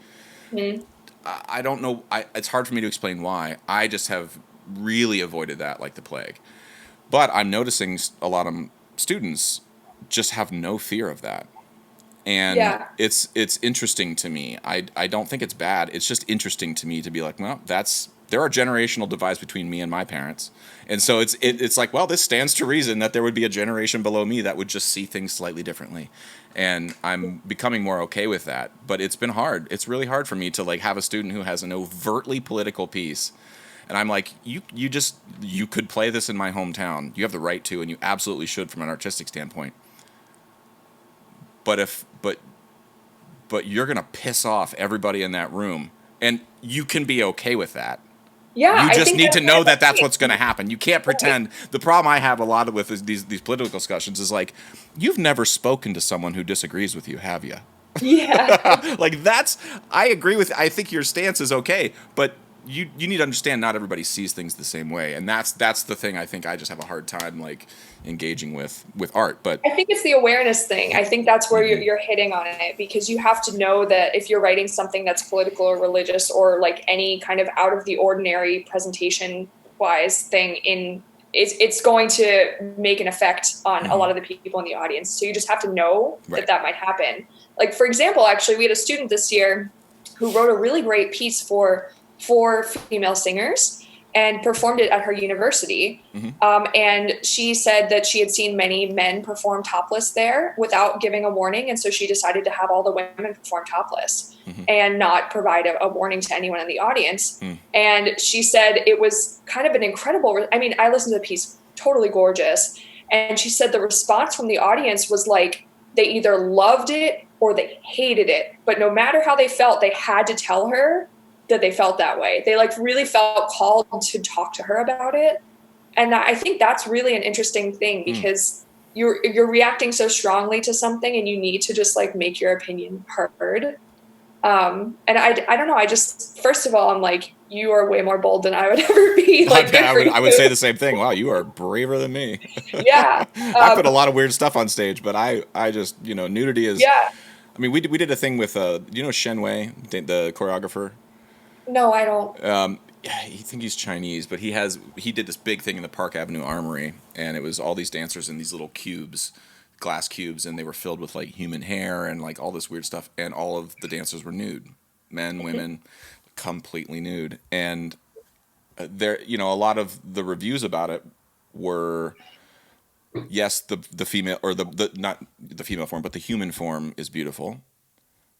I don't know. It's hard for me to explain why. I just have really avoided that like the plague. But I'm noticing a lot of students just have no fear of that. And it's interesting to me. I don't think it's bad. It's just interesting to me to be like, well, there are generational divides between me and my parents. And so it's like, well, this stands to reason that there would be a generation below me that would just see things slightly differently. And I'm becoming more okay with that. But it's been hard. It's really hard for me to like have a student who has an overtly political piece. And I'm like, you could play this in my hometown. You have the right to, and you absolutely should from an artistic standpoint. But you're going to piss off everybody in that room, and you can be okay with that. Yeah, you just need to know that that's what's going to happen. You can't pretend. The problem I have a lot with these political discussions is like, you've never spoken to someone who disagrees with you, have you? Yeah. Like I agree with. I think your stance is okay, but you need to understand not everybody sees things the same way, and that's the thing I think I just have a hard time like engaging with art. But I think it's the awareness thing. I think that's where you're hitting on it, because you have to know that if you're writing something that's political or religious or like any kind of out of the ordinary presentation wise thing it's going to make an effect on a lot of the people in the audience. So you just have to know that might happen. Like, for example, actually, we had a student this year who wrote a really great piece for female singers and performed it at her university. And she said that she had seen many men perform topless there without giving a warning. And so she decided to have all the women perform topless and not provide a warning to anyone in the audience. And she said it was kind of an incredible, I listened to the piece, totally gorgeous. And she said the response from the audience was like, they either loved it or they hated it. But no matter how they felt, they had to tell her that they felt that way. They like really felt called to talk to her about it. And I think that's really an interesting thing, because you're reacting so strongly to something and you need to just like make your opinion heard. And I don't know. I just, first of all, I'm like, you are way more bold than I would ever be. Like, I would say the same thing. Wow, you are braver than me. Yeah. I put a lot of weird stuff on stage, but I just, nudity is. Yeah. We did a thing with, Shen Wei, the choreographer? No, I don't. I think he's Chinese, but he did this big thing in the Park Avenue Armory, and it was all these dancers in these little cubes, glass cubes, and they were filled with like human hair and like all this weird stuff, and all of the dancers were nude, men, women, completely nude. And there, a lot of the reviews about it were, yes, the female, or the not the female form, but the human form is beautiful,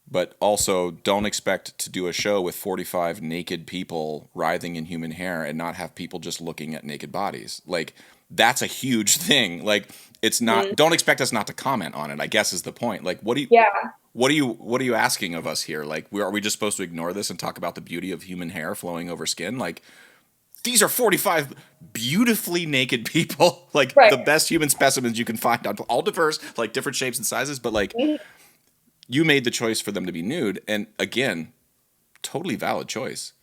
but also don't expect to do a show with 45 naked people writhing in human hair and not have people just looking at naked bodies. Like, that's a huge thing. Like, it's not, don't expect us not to comment on it, I guess is the point. Like, what are you asking of us here? Like, are we just supposed to ignore this and talk about the beauty of human hair flowing over skin? Like, these are 45 beautifully naked people, like the best human specimens you can find, all diverse, like different shapes and sizes, but like, you made the choice for them to be nude, and again, totally valid choice.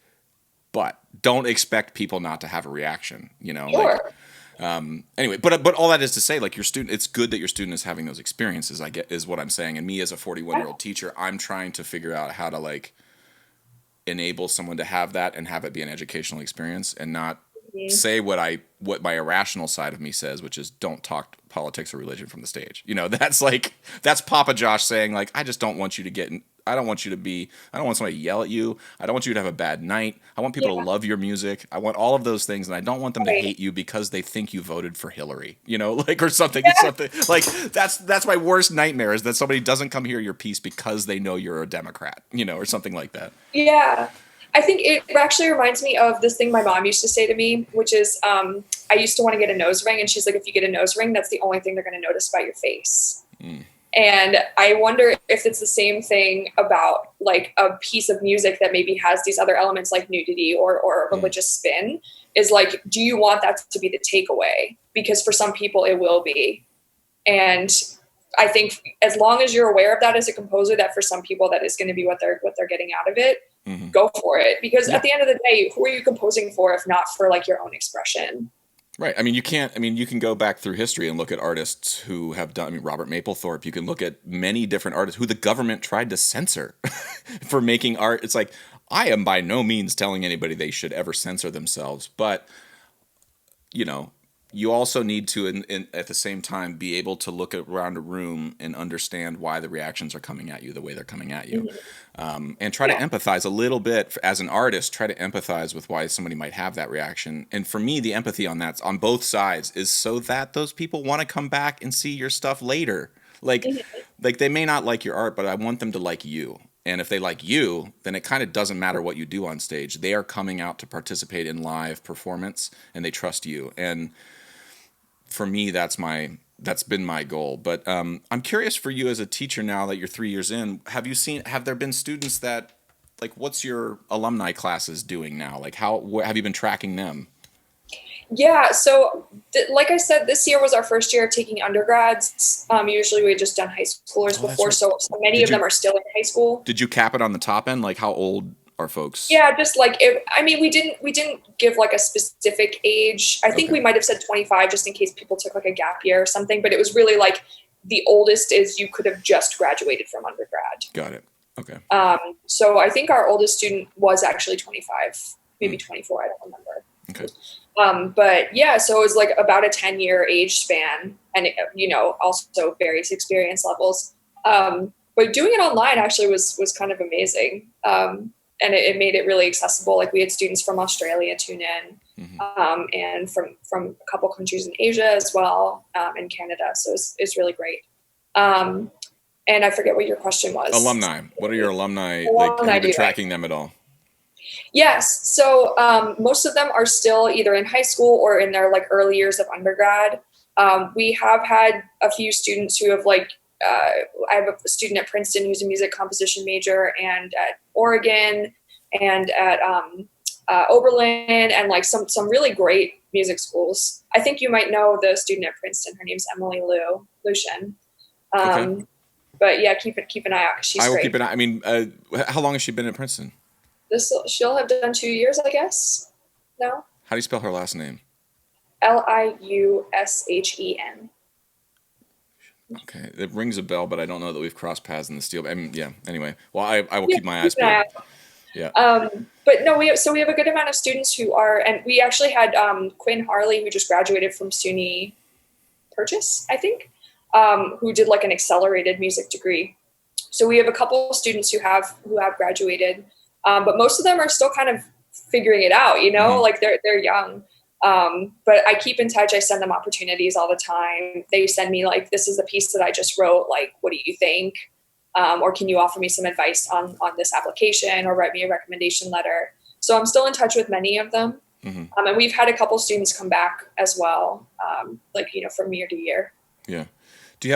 But don't expect people not to have a reaction, you know. Sure. Like, anyway, but all that is to say, like, your student, it's good that your student is having those experiences. I get is what I'm saying. And me as a 41-year-old teacher, I'm trying to figure out how to like enable someone to have that and have it be an educational experience, and not say what my irrational side of me says, which is don't talk politics or religion from the stage. You know, that's Papa Josh saying like, I just don't want you to get in, I don't want somebody to yell at you. I don't want you to have a bad night. I want people to love your music. I want all of those things, and I don't want them to hate you because they think you voted for Hillary, you know, like, or something. Something like that's my worst nightmare, is that somebody doesn't come hear your piece because they know you're a Democrat, you know, or something like that. Yeah. I think it actually reminds me of this thing my mom used to say to me, which is, I used to want to get a nose ring. And she's like, if you get a nose ring, that's the only thing they're going to notice about your face. And I wonder if it's the same thing about like a piece of music that maybe has these other elements like nudity or a religious spin, is like, do you want that to be the takeaway? Because for some people it will be. And I think as long as you're aware of that as a composer, that for some people that is going to be what they're getting out of it, go for it. Because at the end of the day, who are you composing for if not for like your own expression? Right. I mean, you can go back through history and look at artists who have done, I mean, Robert Mapplethorpe, you can look at many different artists who the government tried to censor for making art. It's like, I am by no means telling anybody they should ever censor themselves, but, you know, you also need to, at the same time, be able to look around a room and understand why the reactions are coming at you the way they're coming at you. And try to empathize a little bit. As an artist, try to empathize with why somebody might have that reaction. And for me, the empathy on that, on both sides, is so that those people want to come back and see your stuff later. Like they may not like your art, but I want them to like you. And if they like you, then it kind of doesn't matter what you do on stage. They are coming out to participate in live performance, and they trust you. And for me, that's been my goal. But I'm curious for you as a teacher now that you're 3 years in, have there been students that, like, what's your alumni classes doing now? Like, how have you been tracking them? Yeah. So like I said, this year was our first year taking undergrads. Usually we had just done high schoolers before. Right. So many of them are still in high school. Did you cap it on the top end? Like, how old are folks? Yeah, just like, we didn't give like a specific age. I think we might've said 25 just in case people took like a gap year or something, but it was really like the oldest is you could have just graduated from undergrad. Got it. Okay. So I think our oldest student was actually 25, maybe 24. I don't remember. Okay. But yeah, so it was like about a 10-year age span, and also various experience levels. But doing it online actually was kind of amazing. And it made it really accessible. Like we had students from Australia tune in, and from a couple countries in Asia as well, and Canada. So it's really great. And I forget what your question was. Alumni. What are your alumni like? Have you been tracking them at all? Yes. So most of them are still either in high school or in their like early years of undergrad. We have had a few students who have like, I have a student at Princeton who's a music composition major, and at Oregon, and at Oberlin, and like some really great music schools. I think you might know the student at Princeton. Her name's Emily Lucian. But yeah, keep an eye out. She's I will great. keep an eye. I mean, how long has she been at Princeton? She'll have done 2 years, I guess. No. How do you spell her last name? Liushen. Okay, it rings a bell, but I don't know that we've crossed paths in the steel. I mean, yeah. Anyway, well, I will keep my eyes peeled. Yeah. But no, we have a good amount of students who are, and we actually had Quinn Harley, who just graduated from SUNY Purchase, I think, who did like an accelerated music degree. So we have a couple of students who have graduated, but most of them are still kind of figuring it out. Like they're young. But I keep in touch. I send them opportunities all the time. They send me like, this is the piece that I just wrote. Like, what do you think? or can you offer me some advice on this application or write me a recommendation letter? So I'm still in touch with many of them. And we've had a couple students come back as well, from year to year. Yeah. Do you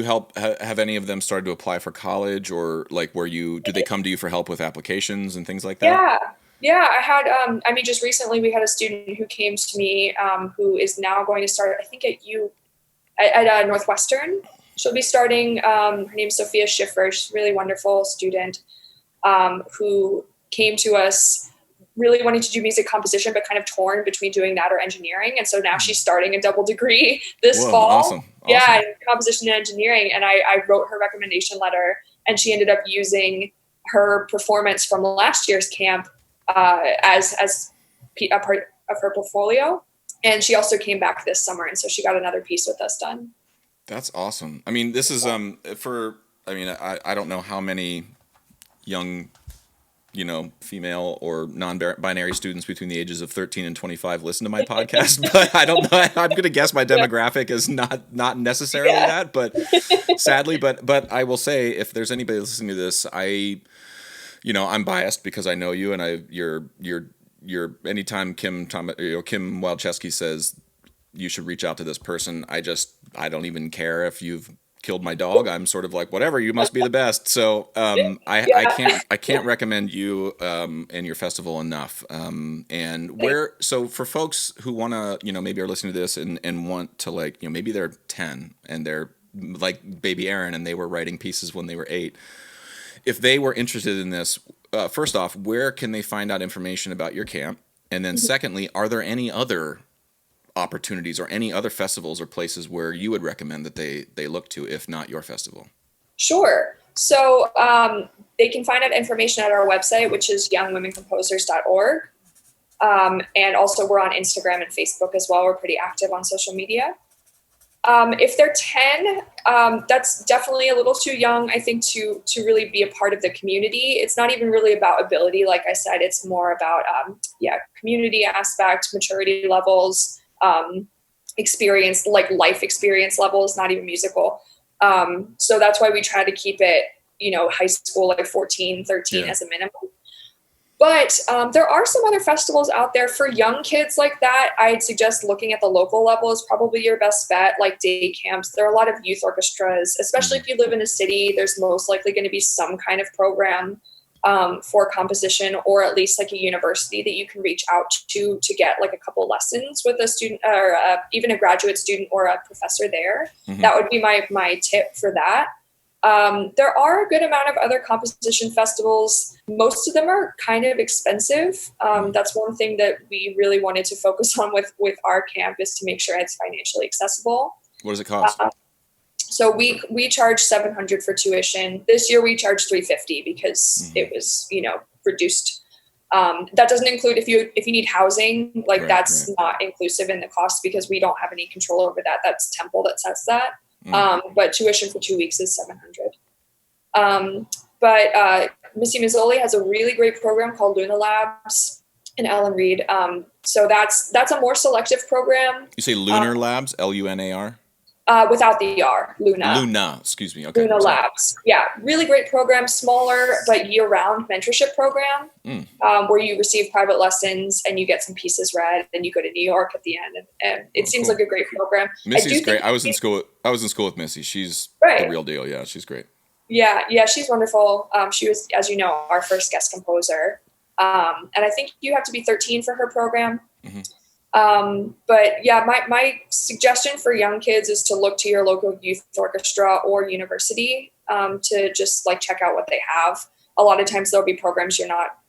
have any of them started to apply for college, or like do they come to you for help with applications and things like that? Yeah. I had, just recently we had a student who came to me, who is now going to start, I think at Northwestern. She'll be starting, her name's Sophia Schiffer. She's a really wonderful student, who came to us really wanting to do music composition, but kind of torn between doing that or engineering. And so now she's starting a double degree this fall. Awesome. Yeah, in composition and engineering. And I wrote her recommendation letter, and she ended up using her performance from last year's camp as a part of her portfolio. And she also came back this summer, and so she got another piece with us done. That's awesome. I mean, this is I don't know how many young, female or non-binary students between the ages of 13 and 25 listen to my podcast, but I don't know. I'm going to guess my demographic is not necessarily that, but sadly, but I will say, if there's anybody listening to this, I'm biased because I know you, and you're anytime Kim Wildcheski says you should reach out to this person, I don't even care if you've killed my dog. I'm sort of like, whatever, you must be the best. So I can't recommend you and your festival enough. So for folks who want to, maybe are listening to this and want to, maybe they're 10 and they're like baby Erin and they were writing pieces when they were 8. If they were interested in this, first off, where can they find out information about your camp? And then secondly, are there any other opportunities or any other festivals or places where you would recommend that they look to, if not your festival? Sure. So they can find out information at our website, which is youngwomencomposers.org. And also we're on Instagram and Facebook as well. We're pretty active on social media. If they're 10, that's definitely a little too young, I think, to really be a part of the community. It's not even really about ability. Like I said, it's more about, community aspect, maturity levels, experience, like life experience levels, not even musical. So that's why we try to keep it, high school, like 14, 13 as a minimum. But there are some other festivals out there for young kids like that. I'd suggest looking at the local level is probably your best bet, like day camps. There are a lot of youth orchestras, especially if you live in a city. There's most likely going to be some kind of program for composition, or at least like a university that you can reach out to get like a couple lessons with a student, or even a graduate student or a professor there. That would be my tip for that. There are a good amount of other composition festivals. Most of them are kind of expensive. That's one thing that we really wanted to focus on with our camp, is to make sure it's financially accessible. What does it cost? So we charge $700 for tuition. This year we charge $350 because it was, reduced. That doesn't include if you need housing, that's not inclusive in the cost because we don't have any control over that. That's Temple that sets that. But tuition for 2 weeks is $700. But Missy Mazzoli has a really great program called Luna Labs in Ellen Reed. So that's a more selective program. You say Lunar Labs, Lunar? Without the R, Luna. Luna, excuse me. Okay. Luna Labs. Yeah, really great program, smaller but year-round mentorship program, where you receive private lessons and you get some pieces read, and you go to New York at the end. And it seems like a great program. Missy's great. I was in school with Missy. She's the real deal. Yeah, she's great. Yeah, she's wonderful. She was, as you know, our first guest composer. And I think you have to be 13 for her program. But yeah, my suggestion for young kids is to look to your local youth orchestra or university, to just check out what they have. A lot of times there'll be programs you're not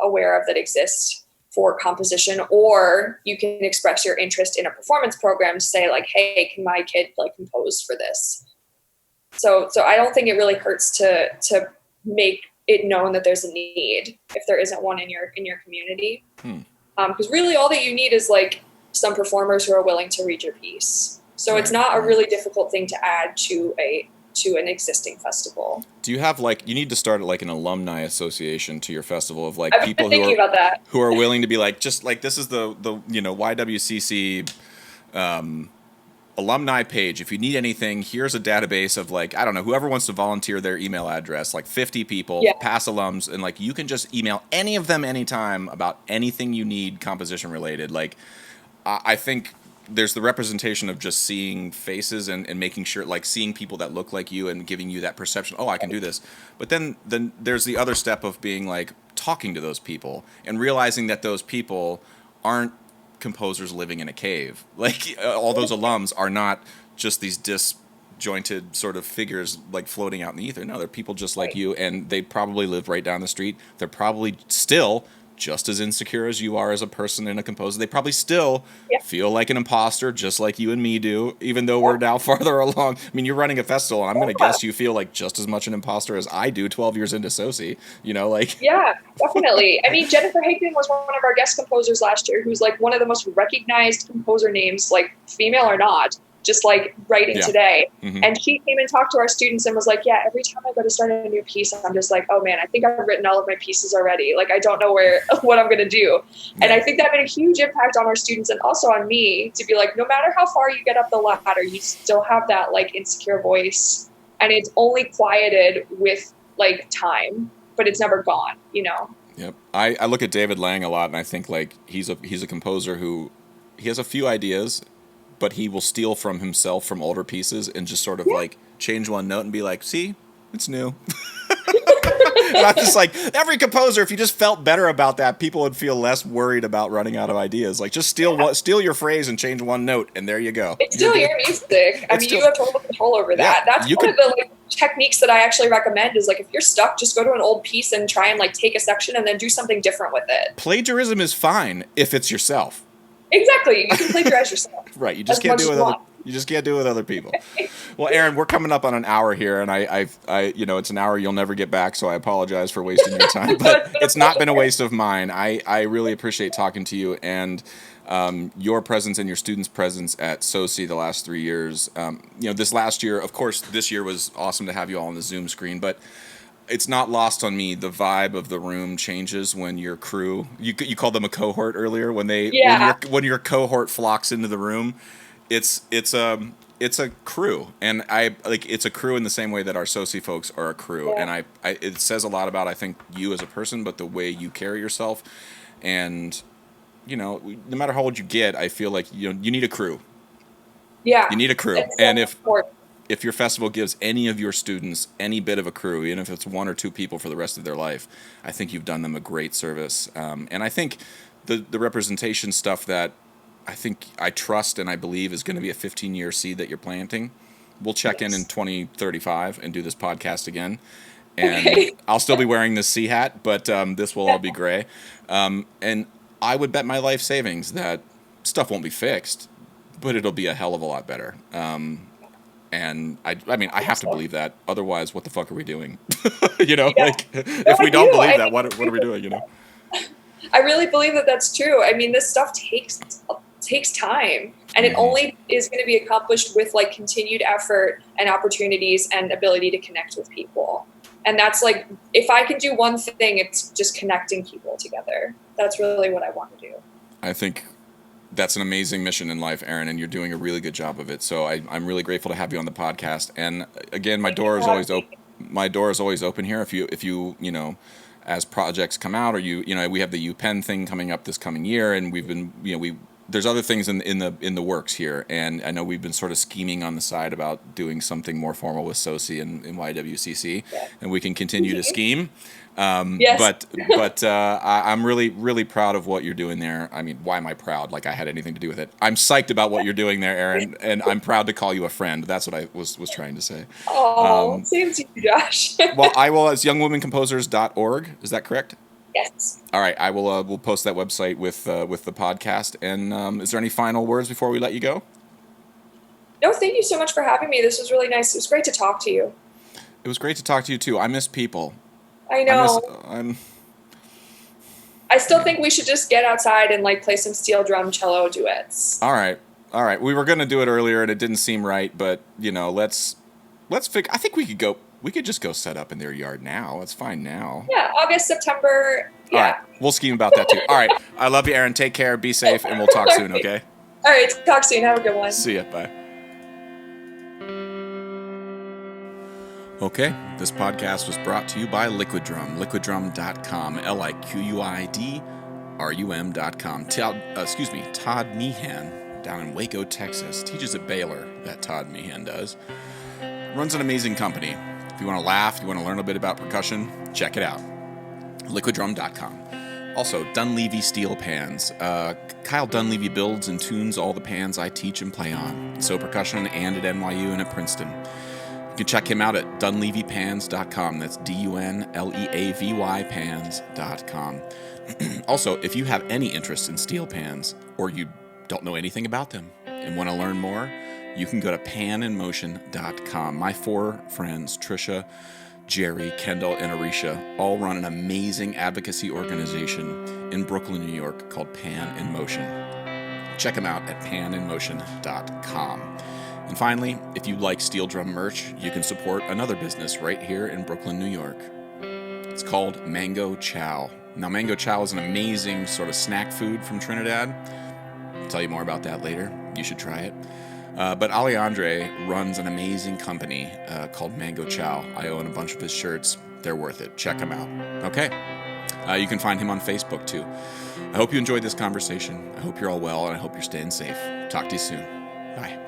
aware of that exist for composition, or you can express your interest in a performance program to say hey, can my kid compose for this? So I don't think it really hurts to make it known that there's a need if there isn't one in your community. Because really all that you need is some performers who are willing to read your piece. So it's not a really difficult thing to add to an existing festival. Do you have you need to start an alumni association to your festival of I've people been thinking about that. Who are willing to be this is the YWCC alumni page. If you need anything, here's a database of like, I don't know, whoever wants to volunteer their email address, like 50 people, past alums, and like you can just email any of them anytime about anything you need composition related. Like, I think there's the representation of just seeing faces and making sure, like seeing people that look like you and giving you that perception, oh, I can do this. But then there's the other step of being like talking to those people and realizing that those people aren't composers living in a cave. Like all those alums are not just these disjointed sort of figures like floating out in the ether. No, they're people just like you, and they probably live right down the street. They're probably still just as insecure as you are as a person and a composer. They probably still feel like an imposter, just like you and me do, even though we're now farther along. I mean, you're running a festival, and I'm going to guess you feel like just as much an imposter as I do 12 years into Soci, you know, like. Yeah, definitely. I mean, Jennifer Hageman was one of our guest composers last year, who's like one of the most recognized composer names, like female or not, just like writing today. And she came and talked to our students and was like, yeah, every time I go to start a new piece, I'm just like, oh man, I think I've written all of my pieces already. Like, I don't know what I'm going to do. And I think that made a huge impact on our students and also on me to be like, no matter how far you get up the ladder, you still have that like insecure voice, and it's only quieted with like time, but it's never gone, you know? Yep. I look at David Lang a lot, and I think like he's a composer who, he has a few ideas, but he will steal from himself from older pieces and just sort of like change one note and be like, see, it's new. And I'm just like, every composer, if you just felt better about that, people would feel less worried about running out of ideas. Like, just steal your phrase and change one note, and there you go. It's still your music. I mean, you have total control over that. That's one of the like techniques that I actually recommend is like, if you're stuck, just go to an old piece and try and like take a section and then do something different with it. Plagiarism is fine if it's yourself. Exactly. You can plagiarize yourself. Right. You just can't do it with other people. Well, Erin, we're coming up on an hour here, and I you know, it's an hour you'll never get back, so I apologize for wasting your time, but it's not been a waste of mine. I really appreciate talking to you, and your presence and your students' presence at Soci the last 3 years. You know, this last year, of course, this year was awesome to have you all on the Zoom screen, but it's not lost on me, the vibe of the room changes when your crew, you called them a cohort earlier, when when your cohort flocks into the room. It's a crew, and it's a crew in the same way that our Soci folks are a crew, and it says a lot about, I think, you as a person, but the way you carry yourself, and you know, no matter how old you get, I feel like you need a crew. Yeah, you need a crew, and if your festival gives any of your students any bit of a crew, even if it's one or two people for the rest of their life, I think you've done them a great service. And I think the representation stuff that I trust and I believe is going to be a 15-year seed that you're planting. We'll check in 2035 and do this podcast again. And I'll still be wearing this C hat, but this will all be gray. And I would bet my life savings that stuff won't be fixed, but it'll be a hell of a lot better. And I mean, I have to believe that. Otherwise, what the fuck are we doing? You know, like if we don't believe that, what are we doing? You know, I really believe that that's true. I mean, this stuff takes time, and it only is going to be accomplished with like continued effort and opportunities and ability to connect with people. And that's like, if I can do one thing, it's just connecting people together. That's really what I want to do. I think that's an amazing mission in life, Erin, and you're doing a really good job of it. So I'm really grateful to have you on the podcast. And again, my door is always open. My door is always open here. If you know, as projects come out, or you know, we have the UPenn thing coming up this coming year, and we've been, you know, there's other things in the works here, and I know we've been sort of scheming on the side about doing something more formal with Soci and YWCC, and we can continue to scheme. But I'm really, really proud of what you're doing there. I mean, why am I proud? Like I had anything to do with it. I'm psyched about what you're doing there, Erin, and I'm proud to call you a friend. That's what I was trying to say. Oh, same to you, Josh. Well, I will, as youngwomencomposers.org. Is that correct? Yes. All right. I will. We'll post that website with the podcast. And is there any final words before we let you go? No, thank you so much for having me. This was really nice. It was great to talk to you. It was great to talk to you too. I miss people. I know. I still think we should just get outside and like play some steel drum cello duets. All right. We were going to do it earlier and it didn't seem right, but you know, let's figure. I think we could go. We could just go set up in their yard now. It's fine now. Yeah, August, September. Yeah. All right. We'll scheme about that too. All right. I love you, Erin. Take care. Be safe, and we'll talk soon. Okay. All right. Talk soon. Have a good one. See ya. Bye. Okay, this podcast was brought to you by Liquid Drum, liquiddrum.com, LIQUIDRUM.com. Todd Meehan down in Waco, Texas, teaches at Baylor, that Todd Meehan does. Runs an amazing company. If you want to laugh, you want to learn a bit about percussion, check it out. liquiddrum.com. Also, Dunleavy Steel Pans. Kyle Dunleavy builds and tunes all the pans I teach and play on. So percussion and at NYU and at Princeton. You can check him out at dunleavypans.com. That's DUNLEAVY pans.com. Also, if you have any interest in steel pans or you don't know anything about them and want to learn more, you can go to paninmotion.com. My 4 friends, Trisha, Jerry, Kendall, and Arisha, all run an amazing advocacy organization in Brooklyn, New York called Pan in Motion. Check them out at paninmotion.com. And finally, if you like steel drum merch, you can support another business right here in Brooklyn, New York. It's called Mango Chow. Now, Mango Chow is an amazing sort of snack food from Trinidad. I'll tell you more about that later. You should try it. But Alejandre runs an amazing company called Mango Chow. I own a bunch of his shirts. They're worth it. Check them out. Okay. You can find him on Facebook, too. I hope you enjoyed this conversation. I hope you're all well, and I hope you're staying safe. Talk to you soon. Bye.